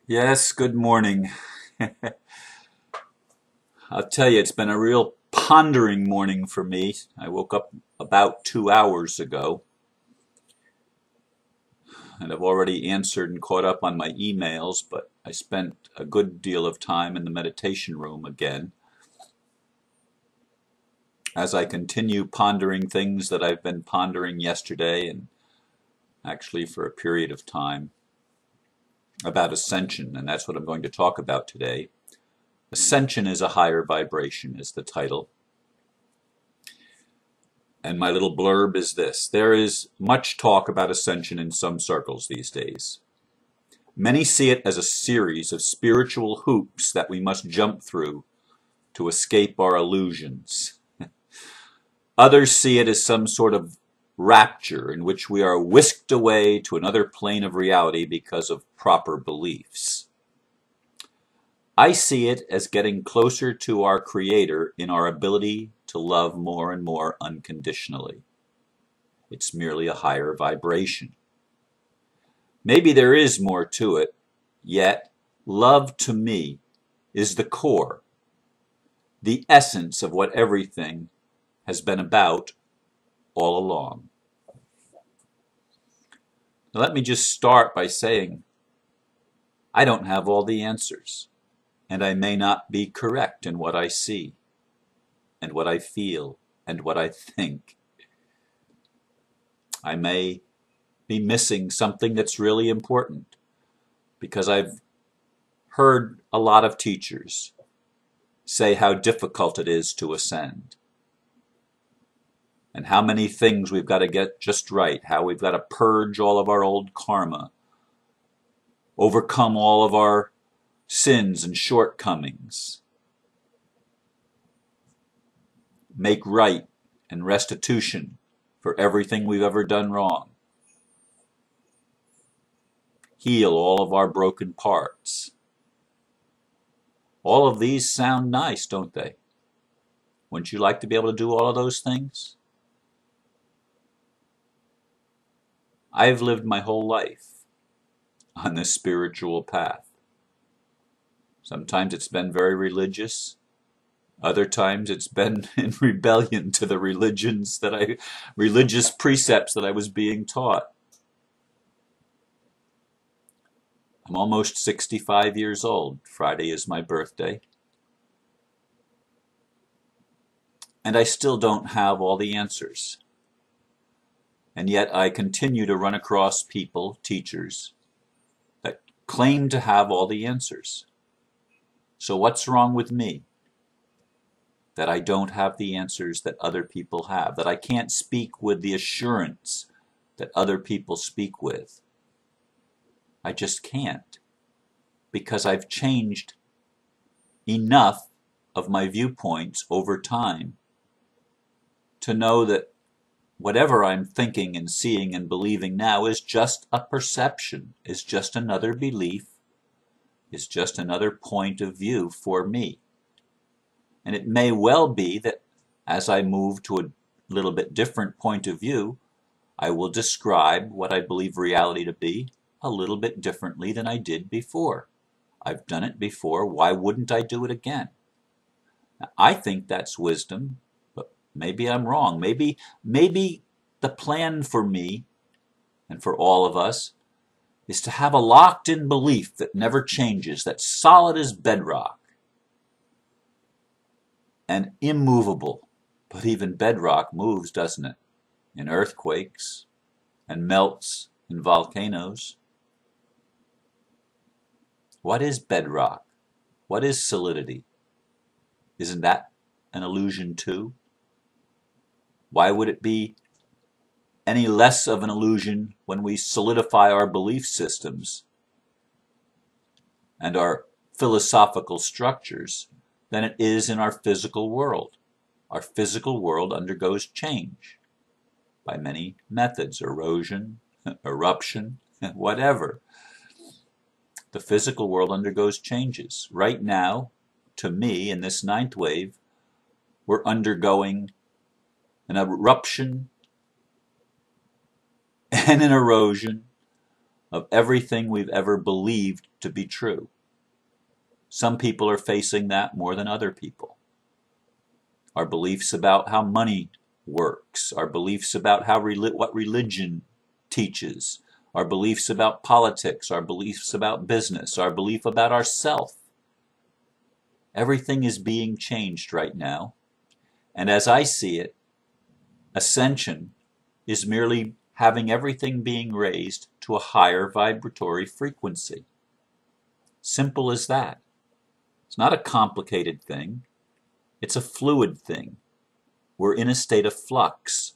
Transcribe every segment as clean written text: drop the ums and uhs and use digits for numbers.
Yes, good morning. I'll tell you, it's been a real pondering morning for me. I woke up about 2 hours ago, and I've already answered and caught up on my emails, but I spent a good deal of time in the meditation room again as I continue pondering things that I've been pondering yesterday and actually for a period of time about ascension, and that's what I'm going to talk about today. Ascension is a higher vibration, is the title. And my little blurb is this: there is much talk about ascension in some circles these days. Many see it as a series of spiritual hoops that we must jump through to escape our illusions. Others see it as some sort of rapture in which we are whisked away to another plane of reality because of proper beliefs. I see it as getting closer to our Creator in our ability to love more and more unconditionally. It's merely a higher vibration. Maybe there is more to it, yet love to me is the core, the essence of what everything has been about all along. Now, let me just start by saying I don't have all the answers, and I may not be correct in what I see, and what I feel, and what I think. I may be missing something that's really important, because I've heard a lot of teachers say how difficult it is to ascend, and how many things we've got to get just right, how we've got to purge all of our old karma, overcome all of our sins and shortcomings, make right and restitution for everything we've ever done wrong, heal all of our broken parts. All of these sound nice, don't they? Wouldn't you like to be able to do all of those things? I've lived my whole life on this spiritual path. Sometimes it's been very religious. Other times it's been in rebellion to the religious precepts that I was being taught. I'm almost 65 years old. Friday is my birthday. And I still don't have all the answers. And yet I continue to run across people, teachers, that claim to have all the answers. So what's wrong with me? That I don't have the answers that other people have, that I can't speak with the assurance that other people speak with. I just can't, because I've changed enough of my viewpoints over time to know that whatever I'm thinking and seeing and believing now is just a perception, is just another belief, is just another point of view for me. And it may well be that as I move to a little bit different point of view, I will describe what I believe reality to be a little bit differently than I did before. I've done it before. Why wouldn't I do it again? Now, I think that's wisdom, but maybe I'm wrong. Maybe the plan for me and for all of us is to have a locked-in belief that never changes, that's solid as bedrock and immovable. But even bedrock moves, doesn't it? In earthquakes and melts in volcanoes. What is bedrock? What is solidity? Isn't that an illusion too? Why would it be any less of an illusion when we solidify our belief systems and our philosophical structures than it is in our physical world? Our physical world undergoes change by many methods: erosion, eruption, whatever. The physical world undergoes changes. Right now, to me, in this ninth wave, we're undergoing an eruption and an erosion of everything we've ever believed to be true. Some people are facing that more than other people. Our beliefs about how money works, our beliefs about how what religion teaches, our beliefs about politics, our beliefs about business, our belief about ourself. Everything is being changed right now. And as I see it, ascension is merely having everything being raised to a higher vibratory frequency. Simple as that. It's not a complicated thing. It's a fluid thing. We're in a state of flux.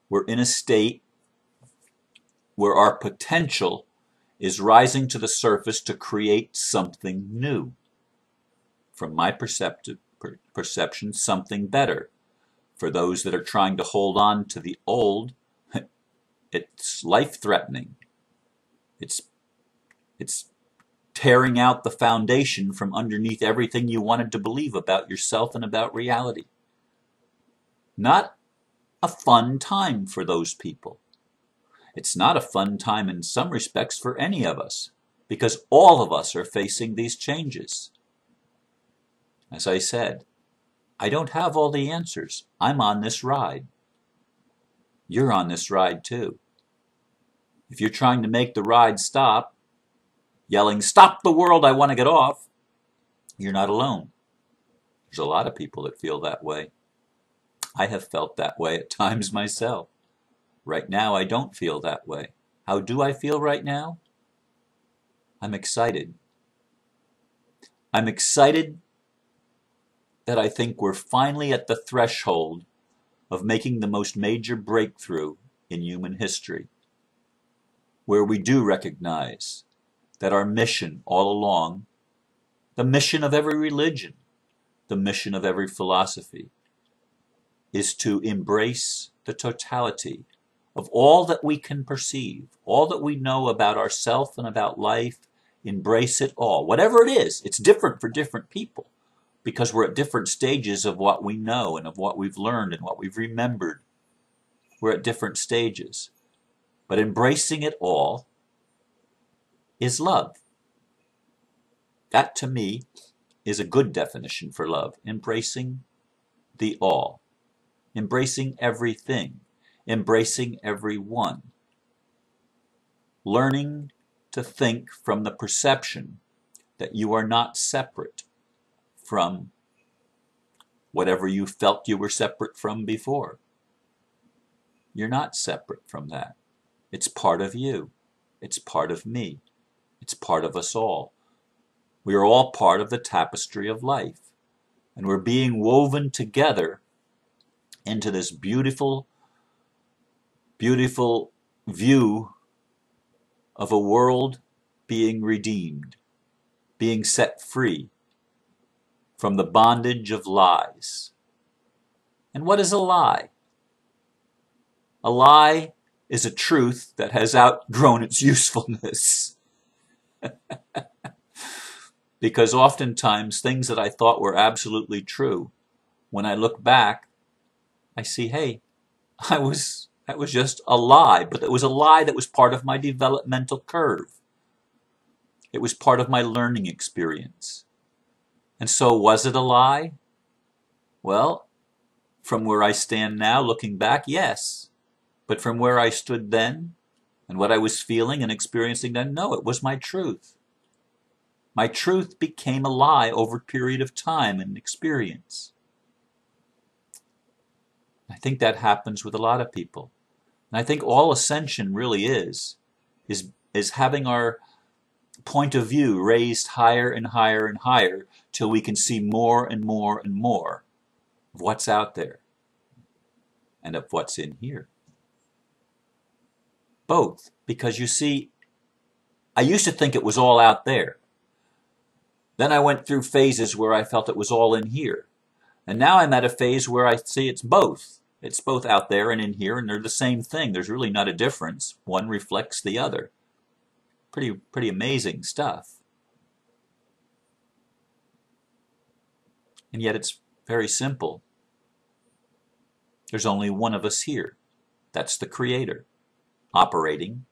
We're in a state where our potential is rising to the surface to create something new. From my perception, something better. For those that are trying to hold on to the old, it's life-threatening. It's tearing out the foundation from underneath everything you wanted to believe about yourself and about reality. Not a fun time for those people. It's not a fun time in some respects for any of us, because all of us are facing these changes. As I said, I don't have all the answers. I'm on this ride. You're on this ride too. If you're trying to make the ride stop, yelling, "Stop the world, I want to get off," you're not alone. There's a lot of people that feel that way. I have felt that way at times myself. Right now, I don't feel that way. How do I feel right now? I'm excited. I'm excited that I think we're finally at the threshold of making the most major breakthrough in human history, where we do recognize that our mission all along, the mission of every religion, the mission of every philosophy, is to embrace the totality of all that we can perceive, all that we know about ourselves and about life. Embrace it all. Whatever it is, it's different for different people, because we're at different stages of what we know and of what we've learned and what we've remembered. We're at different stages. But embracing it all is love. That, to me, is a good definition for love. Embracing the all. Embracing everything. Embracing everyone. Learning to think from the perception that you are not separate from whatever you felt you were separate from before. You're not separate from that. It's part of you. It's part of me. It's part of us all. We are all part of the tapestry of life. And we're being woven together into this beautiful, beautiful view of a world being redeemed, being set free from the bondage of lies. And what is a lie? A lie is a truth that has outgrown its usefulness. Because oftentimes things that I thought were absolutely true, when I look back, I see, hey, that was just a lie, but it was a lie that was part of my developmental curve. It was part of my learning experience. And so was it a lie? Well, from where I stand now, looking back, yes. But from where I stood then, and what I was feeling and experiencing then, no, it was my truth. My truth became a lie over a period of time and experience. I think that happens with a lot of people. And I think all ascension really is having our point of view raised higher and higher and higher till we can see more and more and more of what's out there and of what's in here. Both, because you see, I used to think it was all out there. Then I went through phases where I felt it was all in here. And now I'm at a phase where I see it's both. It's both out there and in here, and they're the same thing. There's really not a difference. One reflects the other. Pretty amazing stuff. And yet it's very simple. There's only one of us here. That's the Creator, operating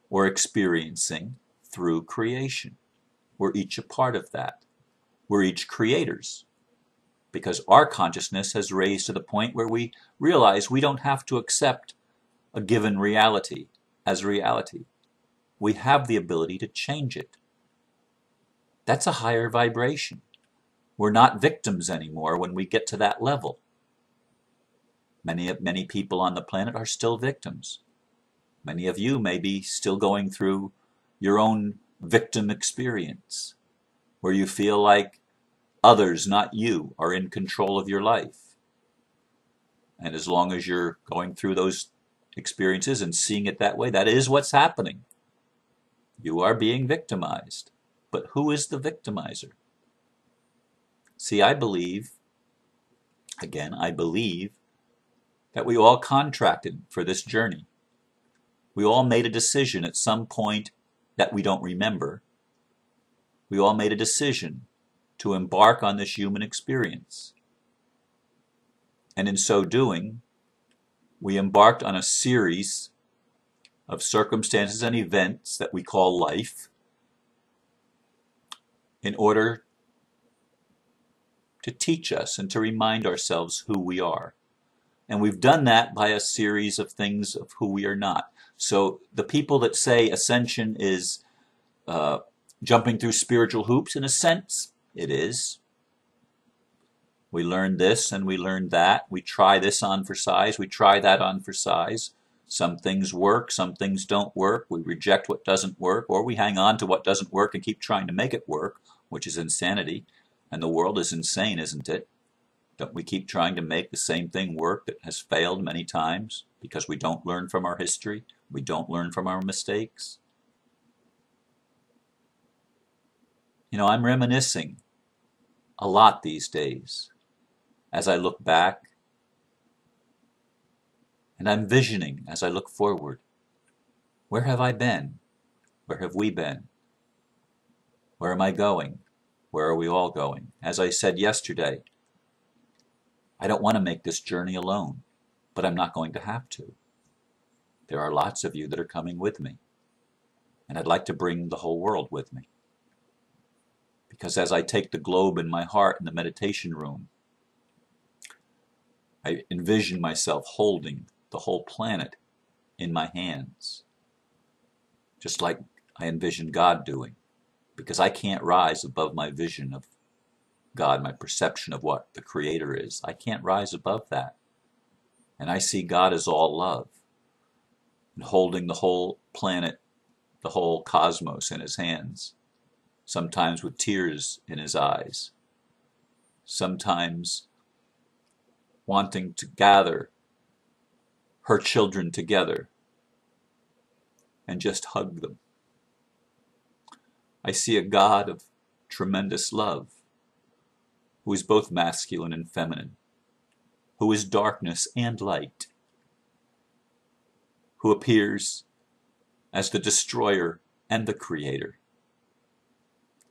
or experiencing through creation. We're each a part of that. We're each creators, because our consciousness has raised to the point where we realize we don't have to accept a given reality as reality. We have the ability to change it. That's a higher vibration. We're not victims anymore when we get to that level. Many people on the planet are still victims. Many of you may be still going through your own victim experience, where you feel like others, not you, are in control of your life. And as long as you're going through those experiences and seeing it that way, that is what's happening. You are being victimized. But who is the victimizer? See, I believe that we all contracted for this journey. We all made a decision at some point that we don't remember. We all made a decision to embark on this human experience. And in so doing, we embarked on a series of circumstances and events that we call life in order to teach us and to remind ourselves who we are. And we've done that by a series of things of who we are not. So the people that say ascension is jumping through spiritual hoops, in a sense, it is. We learn this and we learn that. We try this on for size. We try that on for size. Some things work, some things don't work. We reject what doesn't work, or we hang on to what doesn't work and keep trying to make it work, which is insanity. And the world is insane, isn't it? Don't we keep trying to make the same thing work that has failed many times because we don't learn from our history? We don't learn from our mistakes? You know, I'm reminiscing a lot these days as I look back, and I'm visioning as I look forward. Where have I been? Where have we been? Where am I going? Where are we all going? As I said yesterday, I don't want to make this journey alone, but I'm not going to have to. There are lots of you that are coming with me, and I'd like to bring the whole world with me. Because as I take the globe in my heart in the meditation room, I envision myself holding the whole planet in my hands, just like I envision God doing, because I can't rise above my vision of God, my perception of what the Creator is. I can't rise above that. And I see God as all love, and holding the whole planet, the whole cosmos in his hands, sometimes with tears in his eyes, sometimes wanting to gather her children together and just hug them. I see a God of tremendous love, who is both masculine and feminine, who is darkness and light, who appears as the destroyer and the creator.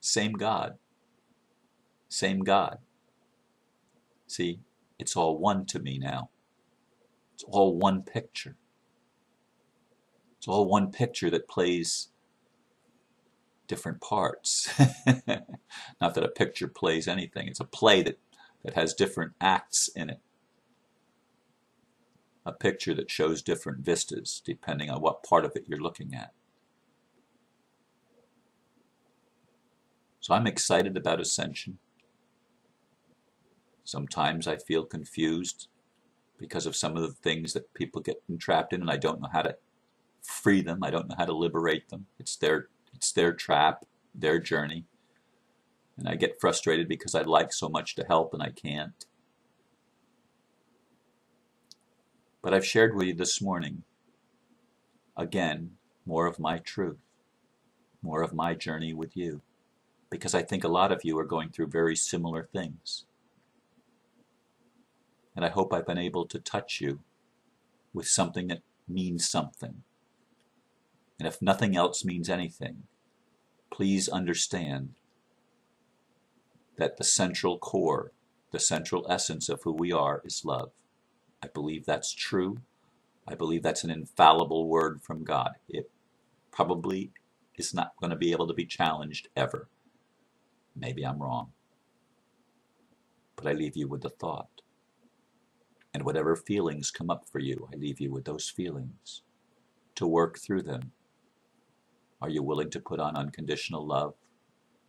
Same God. Same God. See, it's all one to me now. It's all one picture. It's all one picture that plays different parts. Not that a picture plays anything. It's a play that has different acts in it. A picture that shows different vistas depending on what part of it you're looking at. So I'm excited about ascension. Sometimes I feel confused because of some of the things that people get entrapped in, and I don't know how to free them. I don't know how to liberate them. It's their trap, their journey. And I get frustrated because I'd like so much to help and I can't. But I've shared with you this morning, again, more of my truth, more of my journey with you, because I think a lot of you are going through very similar things. And I hope I've been able to touch you with something that means something. And if nothing else means anything, please understand that the central core, the central essence of who we are is love. I believe that's true. I believe that's an infallible word from God. It probably is not going to be able to be challenged ever. Maybe I'm wrong. But I leave you with the thought. And whatever feelings come up for you, I leave you with those feelings to work through them. Are you willing to put on unconditional love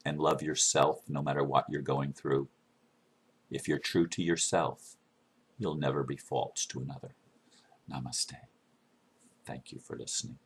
and love yourself no matter what you're going through? If you're true to yourself, you'll never be false to another. Namaste. Thank you for listening.